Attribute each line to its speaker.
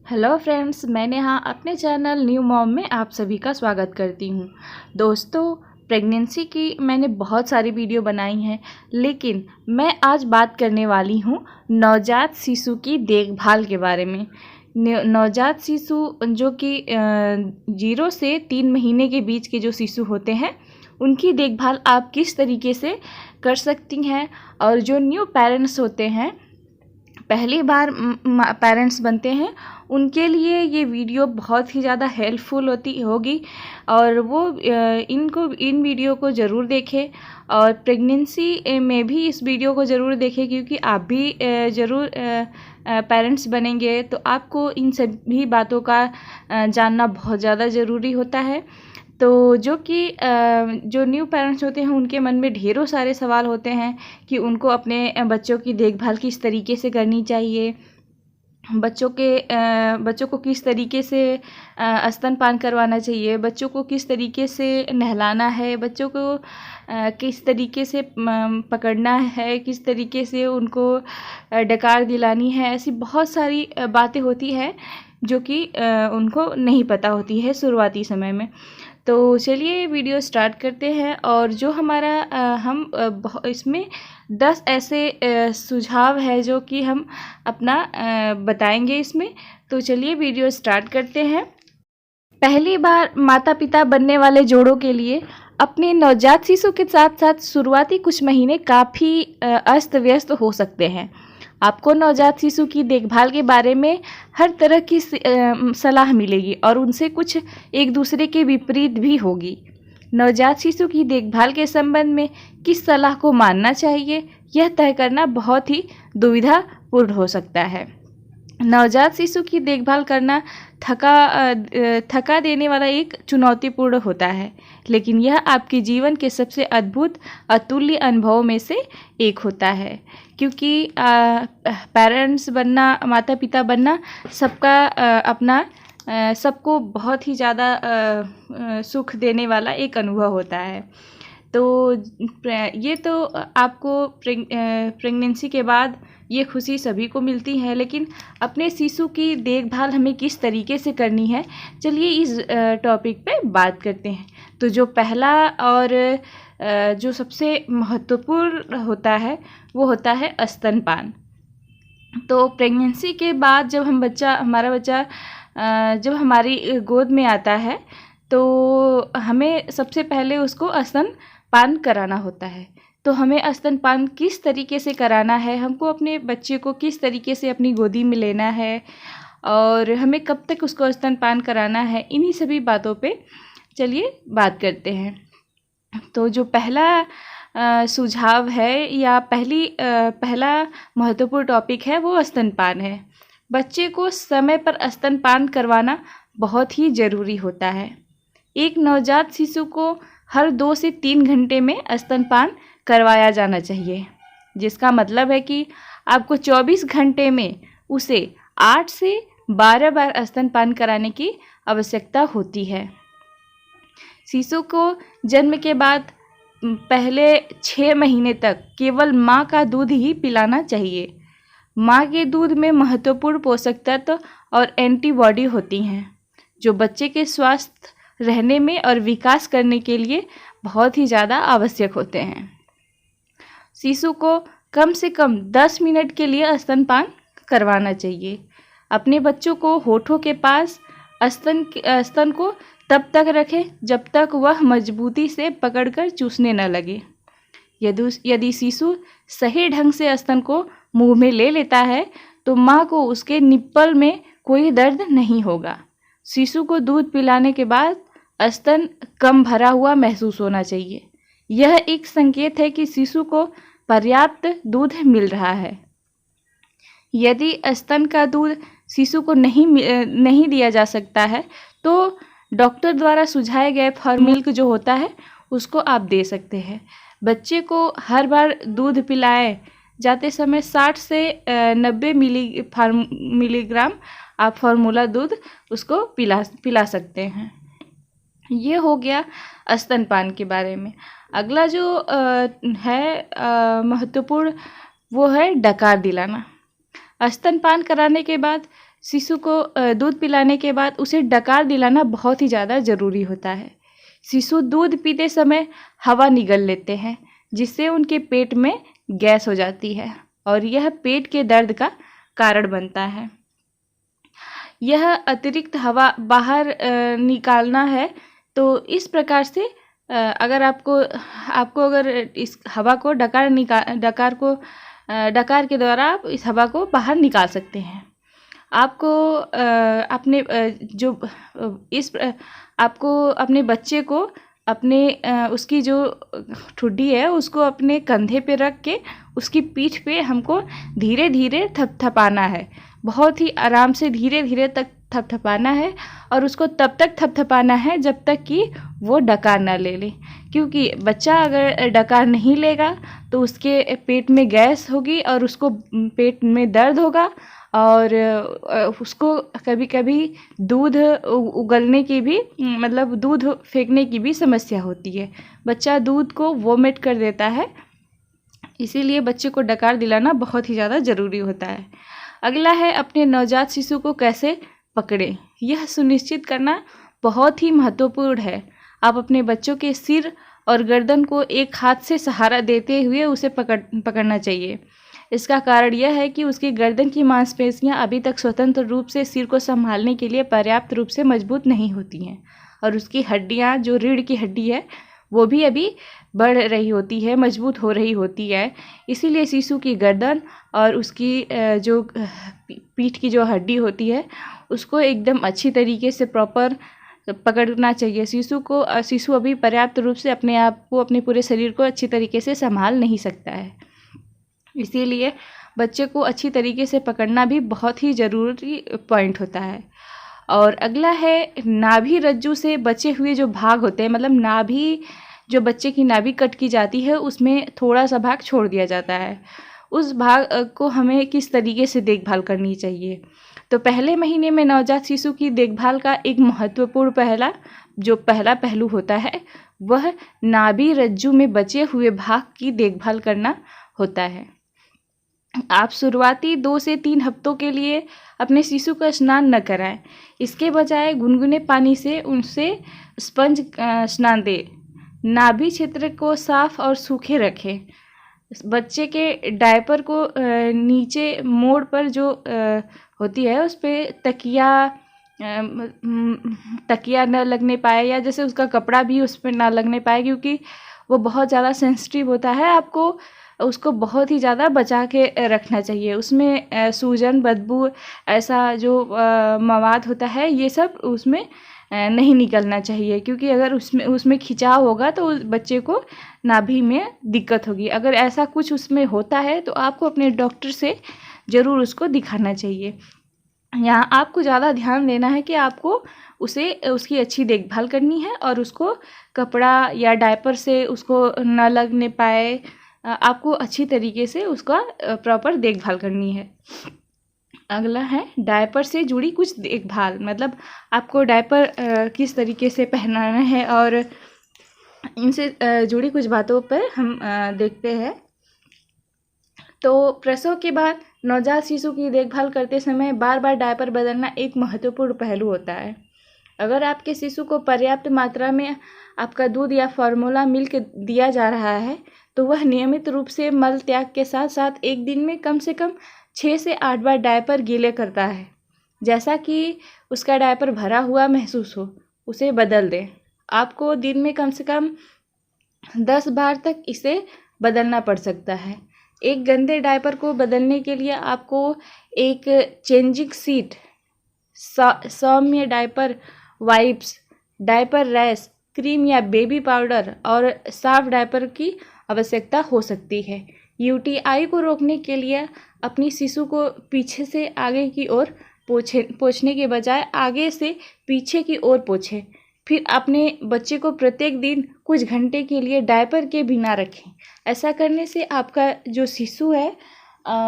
Speaker 1: Hello friends, मैं नेहा अपने channel new mom में आप सभी का स्वागत करती हूँ। दोस्तों, प्रेगनेंसी की मैंने बहुत सारी वीडियो बनाई हैं, लेकिन मैं आज बात करने वाली हूँ नवजात शिशु की देखभाल के बारे में। नवजात शिशु जो कि 0 से 3 महीने के बीच के जो शिशु होते हैं, उनकी देखभाल आप किस तरीके से कर सकती हैं। और जो न्यू पेरेंट्स होते हैं, पहली बार पेरेंट्स बनते हैं, उनके लिए ये वीडियो बहुत ही ज़्यादा हेल्पफुल होगी और वो इन वीडियो को ज़रूर देखें। और प्रेगनेंसी में भी इस वीडियो को ज़रूर देखें, क्योंकि आप भी ज़रूर पेरेंट्स बनेंगे, तो आपको इन सभी बातों का जानना बहुत ज़्यादा ज़रूरी होता है। तो जो न्यू पेरेंट्स होते हैं, उनके मन में ढेरों सारे सवाल होते हैं कि उनको अपने बच्चों की देखभाल किस तरीके से करनी चाहिए, बच्चों को किस तरीके से स्तनपान करवाना चाहिए, बच्चों को किस तरीके से नहलाना है, बच्चों को किस तरीके से पकड़ना है, किस तरीके से उनको डकार दिलानी है। ऐसी बहुत सारी बातें होती है जो कि उनको नहीं पता होती है शुरुआती समय में। तो चलिए वीडियो स्टार्ट करते हैं। और जो हमारा इसमें 10 ऐसे सुझाव है जो कि हम अपना बताएंगे इसमें। तो चलिए वीडियो स्टार्ट करते हैं। पहली बार माता पिता बनने वाले जोड़ों के लिए अपने नवजात शिशु के साथ साथ शुरुआती कुछ महीने काफ़ी अस्त व्यस्त हो सकते हैं। आपको नवजात शिशु की देखभाल के बारे में हर तरह की सलाह मिलेगी और उनसे कुछ एक दूसरे के विपरीत भी होगी। नवजात शिशु की देखभाल के संबंध में किस सलाह को मानना चाहिए, यह तय करना बहुत ही दुविधापूर्ण हो सकता है। नवजात शिशु की देखभाल करना थका देने वाला एक चुनौतीपूर्ण होता है, लेकिन यह आपके जीवन के सबसे अद्भुत अतुल्य अनुभवों में से एक होता है। क्योंकि पेरेंट्स बनना, माता पिता बनना सबको बहुत ही ज़्यादा सुख देने वाला एक अनुभव होता है। तो ये तो आपको प्रेगनेंसी के बाद ये खुशी सभी को मिलती है, लेकिन अपने शिशु की देखभाल हमें किस तरीके से करनी है, चलिए इस टॉपिक पे बात करते हैं। तो जो पहला और जो सबसे महत्वपूर्ण होता है, वो होता है स्तनपान। तो प्रेगनेंसी के बाद जब हमारा बच्चा जब हमारी गोद में आता है, तो हमें सबसे पहले उसको स्तनपान कराना होता है। तो हमें स्तनपान किस तरीके से कराना है, हमको अपने बच्चे को किस तरीके से अपनी गोदी में लेना है और हमें कब तक उसको स्तनपान कराना है, इन्हीं सभी बातों पे चलिए बात करते हैं। तो जो पहला सुझाव है या पहला महत्वपूर्ण टॉपिक है, वो स्तनपान है। बच्चे को समय पर स्तनपान करवाना बहुत ही ज़रूरी होता है। एक नवजात शिशु को हर 2 से 3 घंटे में स्तनपान करवाया जाना चाहिए, जिसका मतलब है कि आपको 24 घंटे में उसे 8 से 12 बार स्तनपान कराने की आवश्यकता होती है। शिशु को जन्म के बाद पहले 6 महीने तक केवल माँ का दूध ही पिलाना चाहिए। माँ के दूध में महत्वपूर्ण पोषक तत्व और एंटीबॉडी होती हैं, जो बच्चे के स्वस्थ रहने में और विकास करने के लिए बहुत ही ज़्यादा आवश्यक होते हैं। शिशु को कम से कम 10 मिनट के लिए स्तनपान करवाना चाहिए। अपने बच्चों को होठों के पास स्तन को तब तक रखें जब तक वह मजबूती से पकड़कर चूसने न लगे। यदि शिशु सही ढंग से स्तन को मुंह में ले लेता है, तो माँ को उसके निप्पल में कोई दर्द नहीं होगा। शिशु को दूध पिलाने के बाद स्तन कम भरा हुआ महसूस होना चाहिए। यह एक संकेत है कि शिशु को पर्याप्त दूध मिल रहा है। यदि स्तन का दूध शिशु को नहीं दिया जा सकता है, तो डॉक्टर द्वारा सुझाए गए फॉर्मिल्क जो होता है, उसको आप दे सकते हैं। बच्चे को हर बार दूध पिलाए जाते समय 60 से 90 मिलीग्राम आप फार्मूला दूध उसको पिला सकते हैं। ये हो गया स्तनपान के बारे में। अगला जो है महत्वपूर्ण, वो है डकार दिलाना। स्तनपान कराने के बाद शिशु को दूध पिलाने के बाद उसे डकार दिलाना बहुत ही ज़्यादा ज़रूरी होता है। शिशु दूध पीते समय हवा निगल लेते हैं, जिससे उनके पेट में गैस हो जाती है और यह पेट के दर्द का कारण बनता है। यह अतिरिक्त हवा बाहर निकालना है, तो इस प्रकार से अगर आपको अगर इस हवा को डकार के द्वारा आप इस हवा को बाहर निकाल सकते हैं। आपको अपने बच्चे को उसकी जो ठुड्डी है उसको अपने कंधे पे रख के उसकी पीठ पे हमको धीरे धीरे थपथपाना है। बहुत ही आराम से धीरे धीरे तक थपथपाना है और उसको तब तक थपथपाना है जब तक कि वो डकार ना ले ले, क्योंकि बच्चा अगर डकार नहीं लेगा तो उसके पेट में गैस होगी और उसको पेट में दर्द होगा और उसको कभी कभी दूध उगलने की भी मतलब दूध फेंकने की भी समस्या होती है। बच्चा दूध को वोमिट कर देता है, इसीलिए बच्चे को डकार दिलाना बहुत ही ज़्यादा ज़रूरी होता है। अगला है अपने नवजात शिशु को कैसे पकड़ें। यह सुनिश्चित करना बहुत ही महत्वपूर्ण है। आप अपने बच्चों के सिर और गर्दन को एक हाथ से सहारा देते हुए उसे पकड़ना चाहिए। इसका कारण यह है कि उसकी गर्दन की मांसपेशियां अभी तक स्वतंत्र रूप से सिर को संभालने के लिए पर्याप्त रूप से मजबूत नहीं होती हैं और उसकी हड्डियां, जो रीढ़ की हड्डी है, वो भी अभी बढ़ रही होती है, मजबूत हो रही होती है। इसीलिए शिशु की गर्दन और उसकी जो पीठ की जो हड्डी होती है उसको एकदम अच्छी तरीके से प्रॉपर पकड़ना चाहिए। शिशु अभी पर्याप्त रूप से अपने आप को, अपने पूरे शरीर को अच्छी तरीके से संभाल नहीं सकता है, इसीलिए बच्चे को अच्छी तरीके से पकड़ना भी बहुत ही ज़रूरी पॉइंट होता है। और अगला है नाभि रज्जू से बचे हुए जो भाग होते हैं, मतलब नाभि, जो बच्चे की नाभि कट की जाती है उसमें थोड़ा सा भाग छोड़ दिया जाता है। उस भाग को हमें किस तरीके से देखभाल करनी चाहिए। तो पहले महीने में नवजात शिशु की देखभाल का एक महत्वपूर्ण पहला पहलू होता है, वह नाभि रज्जू में बचे हुए भाग की देखभाल करना होता है। आप शुरुआती 2 से 3 हफ्तों के लिए अपने शिशु का स्नान न कराएं। इसके बजाय गुनगुने पानी से उनसे स्पंज स्नान दें। नाभि क्षेत्र को साफ और सूखे रखें। बच्चे के डायपर को नीचे मोड़ पर जो होती है उस पर तकिया न लगने पाए, या जैसे उसका कपड़ा भी उस पर ना लगने पाए, क्योंकि वो बहुत ज़्यादा सेंसिटिव होता है। आपको उसको बहुत ही ज़्यादा बचा के रखना चाहिए। उसमें सूजन, बदबू, ऐसा जो मवाद होता है ये सब उसमें नहीं निकलना चाहिए, क्योंकि अगर उसमें खिंचाव होगा तो उस बच्चे को नाभि में दिक्कत होगी। अगर ऐसा कुछ उसमें होता है तो आपको अपने डॉक्टर से ज़रूर उसको दिखाना चाहिए। यहाँ आपको ज़्यादा ध्यान देना है कि आपको उसकी अच्छी देखभाल करनी है और उसको कपड़ा या डायपर से उसको न लगने पाए, आपको अच्छी तरीके से उसका प्रॉपर देखभाल करनी है। अगला है डायपर से जुड़ी कुछ देखभाल, मतलब आपको डायपर किस तरीके से पहनाना है और इनसे जुड़ी कुछ बातों पर हम देखते हैं। तो प्रसव के बाद नवजात शिशु की देखभाल करते समय बार बार डायपर बदलना एक महत्वपूर्ण पहलू होता है। अगर आपके शिशु को पर्याप्त मात्रा में आपका दूध या फार्मूला मिल्क दिया जा रहा है तो वह नियमित रूप से मल त्याग के साथ साथ एक दिन में कम से कम 6 से 8 बार डायपर गीले करता है। जैसा कि उसका डायपर भरा हुआ महसूस हो, उसे बदल दें। आपको दिन में कम से कम 10 बार तक इसे बदलना पड़ सकता है। एक गंदे डायपर को बदलने के लिए आपको एक चेंजिंग सीट, सौम्य diaper wipes, diaper rash, cream या बेबी पाउडर और साफ डायपर की आवश्यकता हो सकती है। यूटीआई को रोकने के लिए अपनी शिशु को पीछे से आगे की ओर पोंछने के बजाय आगे से पीछे की ओर पोंछें। फिर अपने बच्चे को प्रत्येक दिन कुछ घंटे के लिए डायपर के बिना रखें। ऐसा करने से आपका जो शिशु है